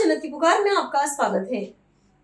जन्नत की पुकार में आपका स्वागत है।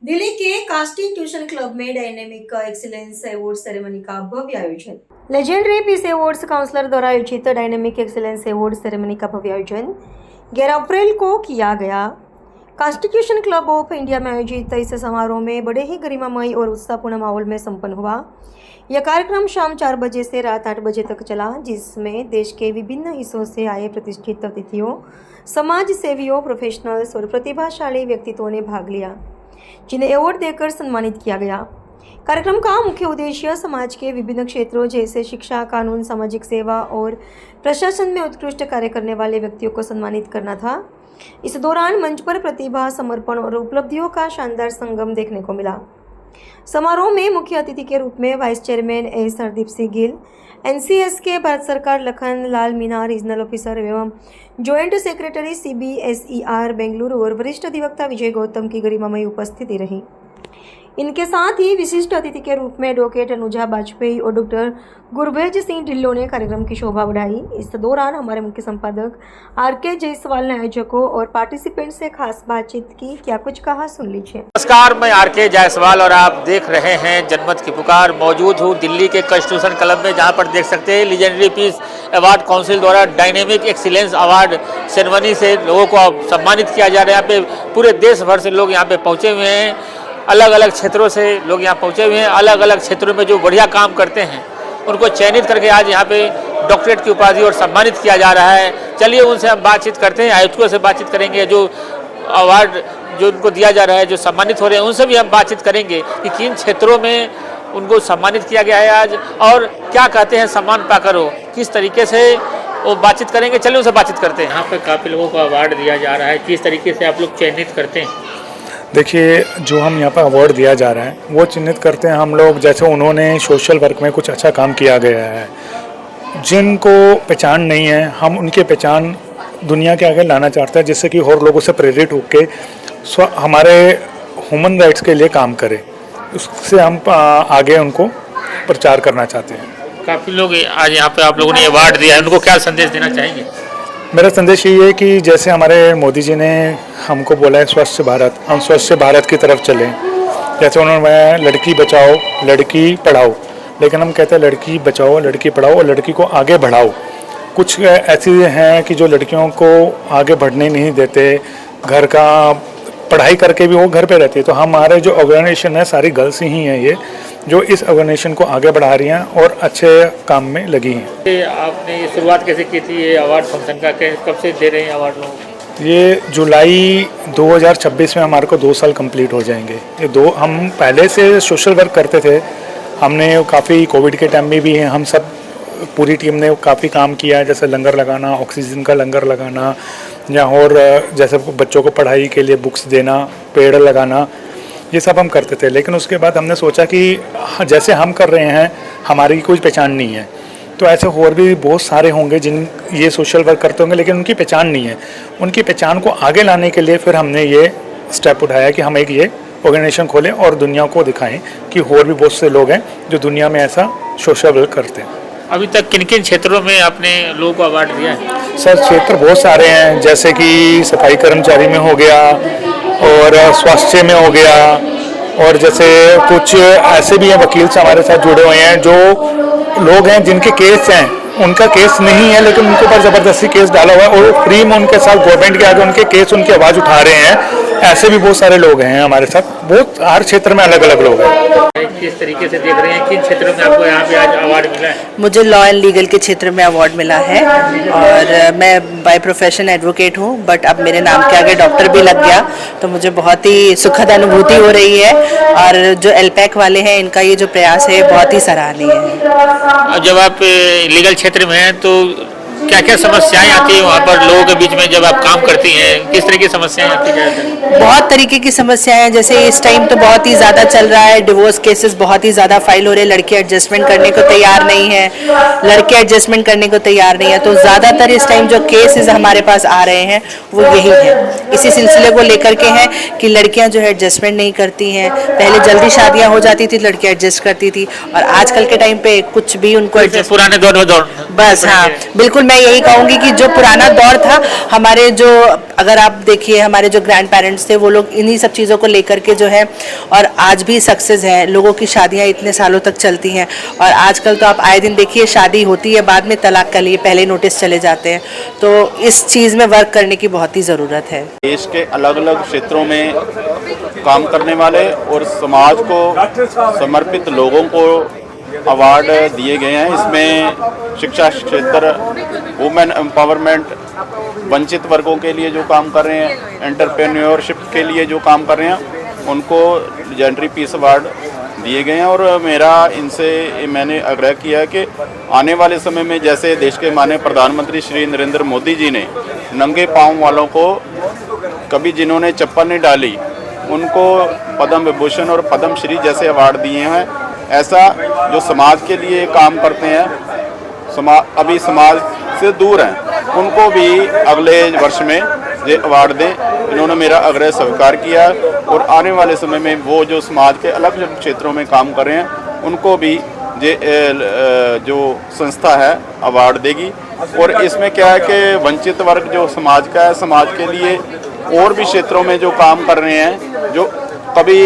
दिल्ली के कास्टिंग ट्यूशन क्लब में डायनेमिक एक्सीलेंस अवार्ड सेरेमनी का भव्य आयोजन। लेजेंडरी पीस अवार्ड्स काउंसिलर द्वारा आयोजित डायनेमिक एक्सीलेंस अवार्ड सेरेमनी का भव्य आयोजन 11 अप्रैल को किया गया। कॉन्स्टिट्यूशन क्लब ऑफ इंडिया में आयोजित इस समारोह में बड़े ही गरिमामय और उत्साहपूर्ण माहौल में संपन्न हुआ। यह कार्यक्रम शाम 4 बजे से रात 8 बजे तक चला, जिसमें देश के विभिन्न हिस्सों से आए प्रतिष्ठित अतिथियों, समाज सेवियों, प्रोफेशनल्स और प्रतिभाशाली व्यक्तित्वों ने भाग लिया, जिन्हें अवार्ड देकर सम्मानित किया गया। कार्यक्रम का मुख्य उद्देश्य समाज के विभिन्न क्षेत्रों जैसे शिक्षा, कानून, सामाजिक सेवा और प्रशासन में उत्कृष्ट कार्य करने वाले व्यक्तियों को सम्मानित करना था। इस दौरान मंच पर प्रतिभा, समर्पण और उपलब्धियों का शानदार संगम देखने को मिला। समारोह में मुख्य अतिथि के रूप में vice chairman S Hardeep Singh Gill, NCS के भारत सरकार लखन लाल मीना रीजनल ऑफिसर एवं जॉइंट सेक्रेटरी CBSER बेंगलुरु और वरिष्ठ अधिवक्ता विजय गौतम की गरिमामयी उपस्थिति रही। इनके साथ ही विशिष्ट अतिथि के रूप में एडवोकेट अनुजा बाजपेयी और डॉक्टर गुरबेज सिंह ढिल्लों ने कार्यक्रम की शोभा बढ़ाई। इस दौरान हमारे मुख्य संपादक RK जायसवाल ने आयोजकों और पार्टिसिपेंट से खास बातचीत की। क्या कुछ कहा, सुन लीजिए। नमस्कार, मैं RK जायसवाल और आप देख रहे हैं जनमत की पुकार। मौजूद हूँ दिल्ली के कॉन्स्टिट्यूशन क्लब में, जहाँ पर देख सकते हैं लीजेंडरी पीस अवार्ड काउंसिल द्वारा डायनेमिक एक्सीलेंस अवार्ड सेरेमनी से लोगों को सम्मानित किया जा रहा है। यहाँ पे पूरे देश भर से लोग यहाँ पे पहुँचे हुए हैं, अलग अलग क्षेत्रों से लोग यहाँ पहुँचे हुए हैं। अलग अलग क्षेत्रों में जो बढ़िया काम करते हैं उनको चयनित करके आज यहाँ पे डॉक्टरेट की उपाधि और सम्मानित किया जा रहा है। चलिए उनसे हम बातचीत करते हैं, आयोजकों से बातचीत करेंगे, जो अवार्ड जो उनको दिया जा रहा है, जो सम्मानित हो रहे हैं, उनसे भी हम बातचीत करेंगे कि किन क्षेत्रों में उनको सम्मानित किया गया है आज और क्या कहते हैं सम्मान पाकर हो, किस तरीके से वो बातचीत करेंगे। चलिए उनसे बातचीत करते हैं। यहाँ पर काफ़ी लोगों को अवार्ड दिया जा रहा है, किस तरीके से आप लोग चयनित करते हैं? देखिए, जो हम यहाँ पर अवार्ड दिया जा रहा है वो चिन्हित करते हैं हम लोग, जैसे उन्होंने सोशल वर्क में कुछ अच्छा काम किया गया है। जिनको पहचान नहीं है, हम उनकी पहचान दुनिया के आगे लाना चाहते हैं, जिससे कि और लोगों से प्रेरित होकर हमारे ह्यूमन राइट्स के लिए काम करें। उससे हम आगे उनको प्रचार करना चाहते हैं। काफ़ी लोग आज यहाँ पे आप लोगों ने अवार्ड दिया है, उनको क्या संदेश देना चाहेंगे? मेरा संदेश ये है कि जैसे हमारे मोदी जी ने हमको बोला है स्वच्छ भारत, हम स्वच्छ भारत की तरफ चलें। जैसे उन्होंने लड़की बचाओ, लड़की पढ़ाओ, लेकिन हम कहते हैं लड़की बचाओ, लड़की पढ़ाओ और लड़की को आगे बढ़ाओ। कुछ ऐसी हैं कि जो लड़कियों को आगे बढ़ने नहीं देते, घर का पढ़ाई करके भी वो घर पे रहती है। तो हमारे जो ऑर्गेनाइजेशन है सारी गर्ल्स ही हैं ये, जो इस ऑर्गेनाइजेशन को आगे बढ़ा रही हैं और अच्छे काम में लगी हैं। आपने ये शुरुआत कैसे की थी ये अवार्ड फंक्शन का, कब से दे रहे हैं अवार्ड लोग? ये जुलाई 2026 में हमारे को 2 साल कंप्लीट हो जाएंगे। हम पहले से सोशल वर्क करते थे, हमने काफ़ी कोविड के टाइम में भी हम सब पूरी टीम ने काफ़ी काम किया, जैसे लंगर लगाना, ऑक्सीजन का लंगर लगाना, या और जैसे बच्चों को पढ़ाई के लिए बुक्स देना, पेड़ लगाना, ये सब हम करते थे। लेकिन उसके बाद हमने सोचा कि जैसे हम कर रहे हैं हमारी कोई पहचान नहीं है, तो ऐसे और भी बहुत सारे होंगे जिन ये सोशल वर्क करते होंगे लेकिन उनकी पहचान नहीं है। उनकी पहचान को आगे लाने के लिए फिर हमने ये स्टेप उठाया कि हम एक ये ऑर्गेनाइजेशन खोलें और दुनिया को दिखाएं कि और भी बहुत से लोग हैं जो दुनिया में ऐसा सोशल वर्क करते हैं। अभी तक किन किन क्षेत्रों में आपने लोगों को अवार्ड दिया है? सर, क्षेत्र बहुत सारे हैं, जैसे कि सफाई कर्मचारी में हो गया और स्वास्थ्य में हो गया, और जैसे कुछ ऐसे भी हैं वकील से हमारे साथ जुड़े हुए हैं, जो लोग हैं जिनके केस हैं, उनका केस नहीं है लेकिन उनके ऊपर ज़बरदस्ती केस डाला हुआ है और फ्री में उनके साथ गवर्नमेंट के आगे उनके केस, उनकी आवाज़ उठा रहे हैं। ऐसे भी बहुत सारे लोग हैं हमारे साथ, बहुत हर क्षेत्र में अलग अलग लोग हैं। किस तरीके से देख रहे हैं, किन क्षेत्रों में आपको यहाँ पे आज अवार्ड मिला है? मुझे लॉ एंड लीगल के क्षेत्र में अवार्ड मिला है और मैं बाय प्रोफेशन एडवोकेट हूँ, बट अब मेरे नाम के आगे डॉक्टर भी लग गया, तो मुझे बहुत ही सुखद अनुभूति हो रही है। और जो एलपैक वाले हैं, इनका ये जो प्रयास है बहुत ही सराहनीय है। जब आप लीगल क्षेत्र में हैं तो क्या क्या समस्याएं आती है वहाँ पर लोगों के बीच में जब आप काम करती हैं, किस तरह की समस्याएं आती हैं? बहुत तरीके की समस्याएं हैं, जैसे इस टाइम तो बहुत ही ज़्यादा चल रहा है, डिवोर्स केसेस बहुत ही ज़्यादा फाइल हो रहे हैं, लड़के एडजस्टमेंट करने को तैयार नहीं है, लड़के एडजस्टमेंट करने को तैयार नहीं है। तो ज़्यादातर इस टाइम जो केसेस हमारे पास आ रहे हैं वो यही है, इसी सिलसिले को लेकर के हैं कि लड़कियाँ जो है एडजस्टमेंट नहीं करती हैं। पहले जल्दी शादियाँ हो जाती थी, लड़कियाँ एडजस्ट करती थी, और आजकल के टाइम पे कुछ भी उनको पुराने दौर में बस हाँ बिल्कुल मैं यही कहूँगी कि जो पुराना दौर था, हमारे जो, अगर आप देखिए हमारे जो ग्रैंड पेरेंट्स थे वो लोग इन्हीं सब चीज़ों को लेकर के जो है, और आज भी सक्सेस है, लोगों की शादियाँ इतने सालों तक चलती हैं। और आजकल तो आप आए दिन देखिए शादी होती है, बाद में तलाक के लिए पहले नोटिस चले जाते हैं। तो इस चीज़ में वर्क करने की बहुत ही ज़रूरत है। देश के अलग अलग क्षेत्रों में काम करने वाले और समाज को समर्पित लोगों को अवार्ड दिए गए हैं। इसमें शिक्षा क्षेत्र, वुमेन एम्पावरमेंट, वंचित वर्गों के लिए जो काम कर रहे हैं, एंटरप्रेन्योरशिप के लिए जो काम कर रहे हैं, उनको लेजेंडरी पीस अवार्ड दिए गए हैं। और मेरा इनसे मैंने आग्रह किया कि आने वाले समय में जैसे देश के माननीय प्रधानमंत्री श्री नरेंद्र मोदी जी ने नंगे पाँव वालों को, कभी जिन्होंने चप्पल नहीं डाली, उनको पद्म विभूषण और पद्म श्री जैसे अवार्ड दिए हैं, ऐसा जो समाज के लिए काम करते हैं, अभी समाज से दूर हैं, उनको भी अगले वर्ष में ये अवार्ड दें। इन्होंने मेरा आग्रह स्वीकार किया और आने वाले समय में वो जो समाज के अलग अलग क्षेत्रों में काम कर रहे हैं, उनको भी ये जो संस्था है अवार्ड देगी। और इसमें क्या है कि वंचित वर्ग जो समाज का है, समाज के लिए और भी क्षेत्रों में जो काम कर रहे हैं, जो कभी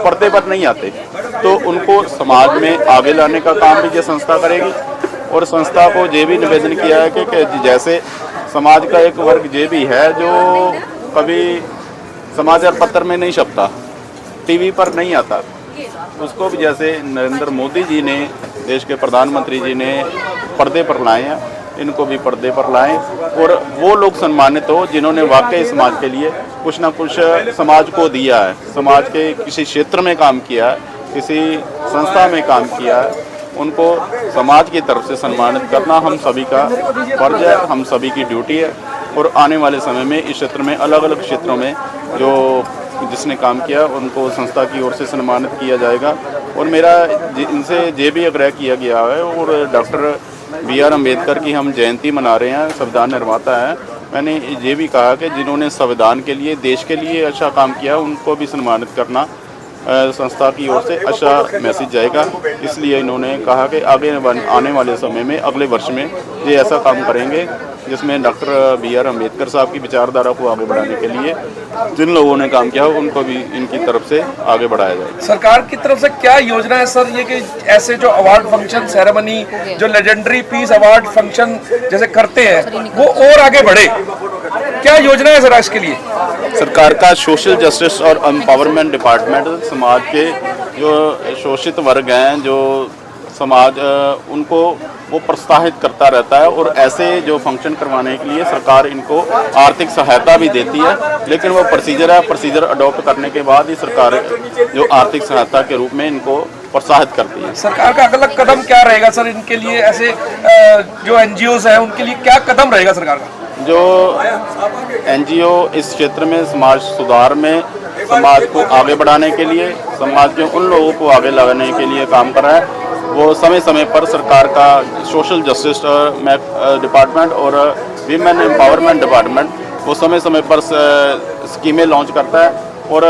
पर्दे पर नहीं आते, तो उनको समाज में आगे लाने का काम भी ये संस्था करेगी। और संस्था को ये भी निवेदन किया है कि जैसे समाज का एक वर्ग ये भी है जो कभी समाचार पत्र में नहीं छपता, टीवी पर नहीं आता, उसको भी जैसे नरेंद्र मोदी जी ने, देश के प्रधानमंत्री जी ने पर्दे पर लाए हैं, इनको भी पर्दे पर लाएं और वो लोग सम्मानित हो जिन्होंने वाकई समाज के लिए कुछ ना कुछ समाज को दिया है, समाज के किसी क्षेत्र में काम किया है, किसी संस्था में काम किया है, उनको समाज की तरफ से सम्मानित करना हम सभी का फर्ज है, हम सभी की ड्यूटी है। और आने वाले समय में इस क्षेत्र में, अलग अलग क्षेत्रों में जो जिसने काम किया, उनको संस्था की ओर से सम्मानित किया जाएगा। और मेरा इनसे ये भी आग्रह किया गया है, और डॉक्टर BR अम्बेडकर की हम जयंती मना रहे हैं, संविधान निर्माता है, मैंने ये भी कहा कि जिन्होंने संविधान के लिए, देश के लिए अच्छा काम किया, उनको भी सम्मानित करना संस्था की ओर से अच्छा मैसेज जाएगा। इसलिए इन्होंने कहा कि आगे आने वाले समय में, अगले वर्ष में ये ऐसा काम करेंगे जिसमें डॉक्टर BR अम्बेडकर साहब की विचारधारा को आगे बढ़ाने के लिए जिन लोगों ने काम किया, उनको भी इनकी तरफ से आगे बढ़ाया जाए। सरकार की तरफ से क्या योजना है सर, ये कि ऐसे जो अवार्ड फंक्शन, सेरेमनी, जो लेजेंडरी पीस अवार्ड फंक्शन जैसे करते हैं, वो और आगे बढ़े, क्या योजना है सर इसके लिए? सरकार का सोशल जस्टिस और एम्पावरमेंट डिपार्टमेंट समाज के जो शोषित वर्ग हैं, जो समाज, उनको वो प्रोत्साहित करता रहता है। और ऐसे जो फंक्शन करवाने के लिए सरकार इनको आर्थिक सहायता भी देती है, लेकिन वो प्रोसीजर है, प्रोसीजर अडॉप्ट करने के बाद ही सरकार जो आर्थिक सहायता के रूप में इनको प्रोत्साहित करती है। सरकार का अगला कदम क्या रहेगा सर इनके लिए? ऐसे जो NGOs हैं उनके लिए क्या कदम रहेगा सरकार का? जो NGO इस क्षेत्र में समाज सुधार में, समाज को आगे बढ़ाने के लिए, समाज के उन लोगों को आगे लगाने के लिए काम कर रहा है, वो समय समय पर सरकार का सोशल जस्टिस डिपार्टमेंट और वीमेन एम्पावरमेंट डिपार्टमेंट वो समय समय पर स्कीमें लॉन्च करता है। और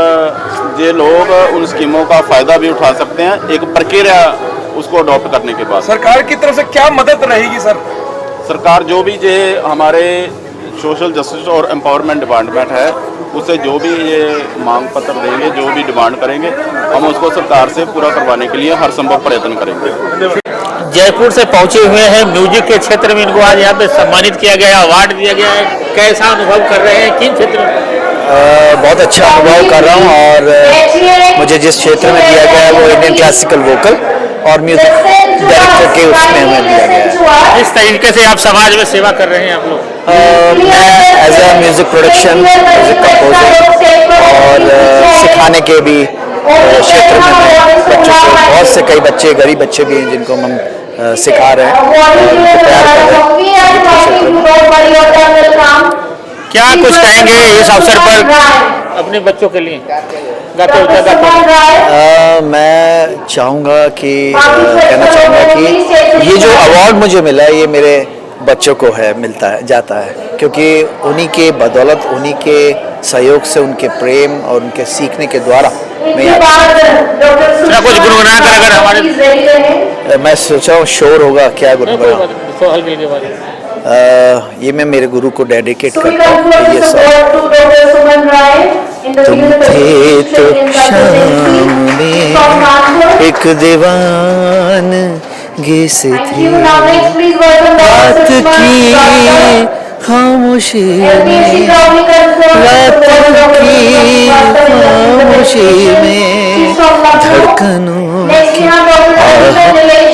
ये लोग उन स्कीमों का फ़ायदा भी उठा सकते हैं, एक प्रक्रिया उसको अडॉप्ट करने के बाद। सरकार की तरफ से क्या मदद रहेगी सर? सरकार जो भी ये हमारे सोशल जस्टिस और एम्पावरमेंट डिपार्टमेंट है, उससे जो भी ये मांग पत्र देंगे, जो भी डिमांड करेंगे, हम उसको सरकार से पूरा करवाने के लिए हर संभव प्रयत्न करेंगे। जयपुर से पहुंचे हुए हैं, म्यूजिक के क्षेत्र में इनको आज यहाँ पे सम्मानित किया गया, अवार्ड दिया गया है। कैसा अनुभव कर रहे हैं, किन क्षेत्र में? बहुत अच्छा अनुभव कर रहा हूँ, और मुझे जिस क्षेत्र में दिया गया है वो इंडियन क्लासिकल वोकल और म्यूजिक डायरेक्टर के उसमें हमें दिया गया है। इस तरीके से आप समाज में सेवा कर रहे हैं आप लोग? मैं as a music production, music composer और सिखाने के भी क्षेत्र में मैं बच्चों को, बहुत से कई बच्चे, गरीब बच्चे भी हैं जिनको हम सिखा रहे हैं, उनको तैयार कर रहे हैं। क्या कुछ कहेंगे इस अवसर पर अपने बच्चों के लिए? मैं चाहूँगा कि कहना चाहूँगा कि ये जो अवार्ड मुझे मिला है, ये मेरे बच्चों को है, मिलता है, जाता है, क्योंकि उन्हीं के बदौलत, उन्हीं के सहयोग से, उनके प्रेम और उनके सीखने के द्वारा मैं कुछ गुनगुना कर अगर हमारे, मैं सोचा हूँ शोर होगा, क्या गुनगुना। ये मैं मेरे गुरु को डेडिकेट करता हूँ। ये सॉन्ग तुम थे तो शाम में एक दीवान गे से थे, रात की खामोशी में, रात की खामोशी में धड़कनों की आवाज़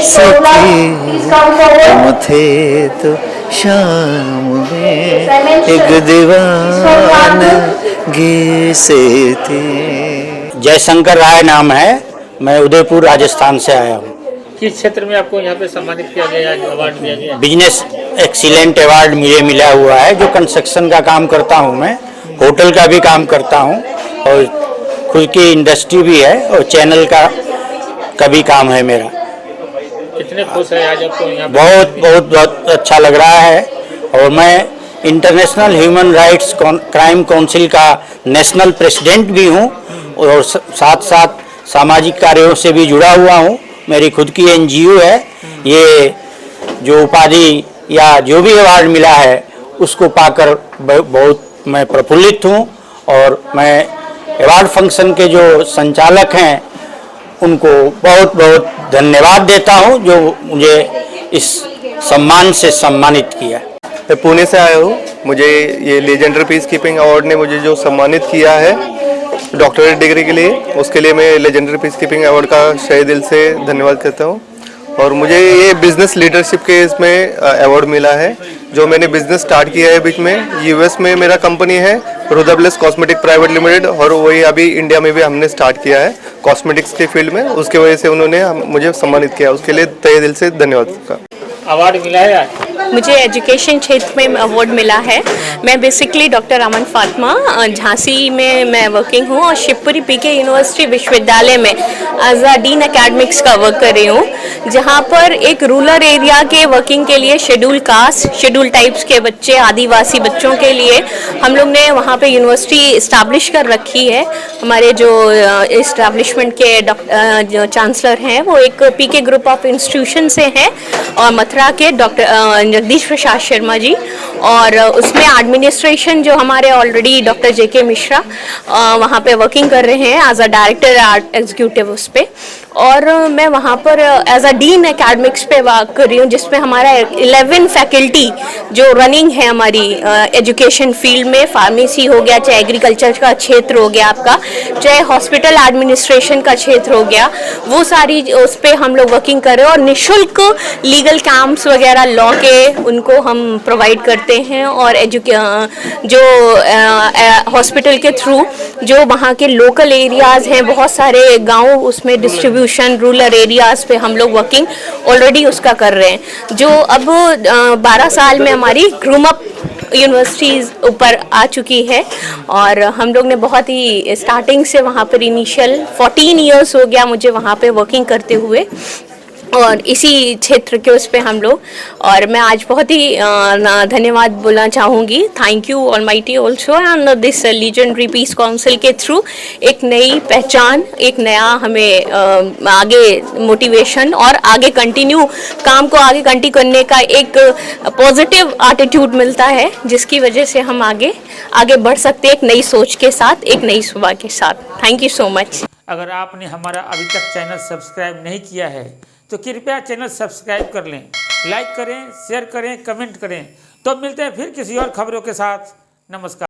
से थी, तुम थे तो शाम में एक दीवान गे से थे। जयशंकर राय नाम है, मैं उदयपुर राजस्थान से आया हूँ। किस क्षेत्र में आपको यहाँ पे सम्मानित किया गया, अवार्ड दिया गया? बिजनेस एक्सीलेंट अवार्ड मुझे मिला हुआ है। जो कंस्ट्रक्शन का काम करता हूँ मैं, होटल का भी काम करता हूँ और खुद की इंडस्ट्री भी है और चैनल का भी काम है मेरा। कितने खुश है आज आपको यहाँ पे? बहुत अच्छा लग रहा है। और मैं international human rights crime council का नेशनल प्रेसिडेंट भी हूँ और साथ साथ सामाजिक कार्यों से भी जुड़ा हुआ हूँ। मेरी खुद की NGO है। ये जो उपाधि या जो भी अवार्ड मिला है उसको पाकर बहुत मैं प्रफुल्लित हूँ और मैं अवार्ड फंक्शन के जो संचालक हैं उनको बहुत बहुत धन्यवाद देता हूँ जो मुझे इस सम्मान से सम्मानित किया। मैं पुणे से आया हूँ। मुझे ये लेजेंडरी पीस कीपिंग अवार्ड ने मुझे जो सम्मानित किया है डॉक्टरेट डिग्री के लिए, उसके लिए मैं लेजेंडरी पीस कीपिंग अवार्ड का तहे दिल से धन्यवाद करता हूँ। और मुझे ये बिजनेस लीडरशिप के इसमें अवार्ड मिला है। जो मैंने बिजनेस स्टार्ट किया है बीच में, US में मेरा कंपनी है रुदा ब्लेस कॉस्मेटिक प्राइवेट लिमिटेड, और वही अभी इंडिया में भी हमने स्टार्ट किया है कॉस्मेटिक्स के फील्ड में। उसके वजह से उन्होंने मुझे सम्मानित किया, उसके लिए तहे दिल से धन्यवाद। अवार्ड मिला है आज? मुझे एजुकेशन क्षेत्र में अवार्ड मिला है। मैं बेसिकली डॉक्टर अमन फातिमा, झांसी में मैं वर्किंग हूँ और शिवपुरी PK यूनिवर्सिटी विश्वविद्यालय में एज अ डीन एकेडमिक्स का वर्क कर रही हूँ, जहाँ पर एक रूरल एरिया के वर्किंग के लिए शेड्यूल कास्ट, शेड्यूल टाइप्स के बच्चे, आदिवासी बच्चों के लिए हम लोग ने वहाँ पे यूनिवर्सिटी इस्टेब्लिश कर रखी है। हमारे जो इस्टेब्लिशमेंट के जो चांसलर हैं वो एक PK ग्रुप ऑफ इंस्टीट्यूशन से हैं और मथुरा के डॉक्टर जगदीश प्रसाद शर्मा जी, और उसमें एडमिनिस्ट्रेशन जो हमारे ऑलरेडी डॉक्टर JK मिश्रा वहाँ पे वर्किंग कर रहे हैं एज अ डायरेक्टर एग्जीक्यूटिव उस पर। और मैं वहाँ पर एज अ डीन एकेडमिक्स पे वर्क कर रही हूँ, जिसमें हमारा 11 फैकल्टी जो रनिंग है हमारी एजुकेशन फील्ड में, फार्मेसी हो गया, चाहे एग्रीकल्चर का क्षेत्र हो गया आपका, चाहे हॉस्पिटल एडमिनिस्ट्रेशन का क्षेत्र हो गया, वो सारी उस पर हम लोग वर्किंग कर रहे हैं। और निःशुल्क लीगल कैंप्स वगैरह लॉ के उनको हम प्रोवाइड करते हैं, और जो हॉस्पिटल के थ्रू जो वहाँ के लोकल एरियाज़ हैं, बहुत सारे गांव, उसमें डिस्ट्रीब्यूशन रूरल एरियाज़ पे हम लोग वर्किंग ऑलरेडी उसका कर रहे हैं, जो अब 12 साल में हमारी ग्रूम अप यूनिवर्सिटीज़ ऊपर आ चुकी है। और हम लोग ने बहुत ही स्टार्टिंग से वहाँ पर इनिशियल 14 ईयर्स हो गया मुझे वहाँ पे वर्किंग करते हुए, और इसी क्षेत्र के उस पे हम लोग, और मैं आज बहुत ही धन्यवाद बोलना चाहूँगी। Thank you almighty also and this legendary piece council के थ्रू एक नई पहचान, एक नया हमें आगे मोटिवेशन और आगे कंटिन्यू काम को आगे कंटिन्यू करने का एक पॉजिटिव एटीट्यूड मिलता है, जिसकी वजह से हम आगे बढ़ सकते हैं एक नई सोच के साथ, एक नई सुबह के साथ। Thank you so much. अगर आपने हमारा अभी तक चैनल सब्सक्राइब नहीं किया है तो कृपया चैनल सब्सक्राइब कर लें, लाइक करें, शेयर करें, कमेंट करें। तो मिलते हैं फिर किसी और खबरों के साथ। नमस्कार।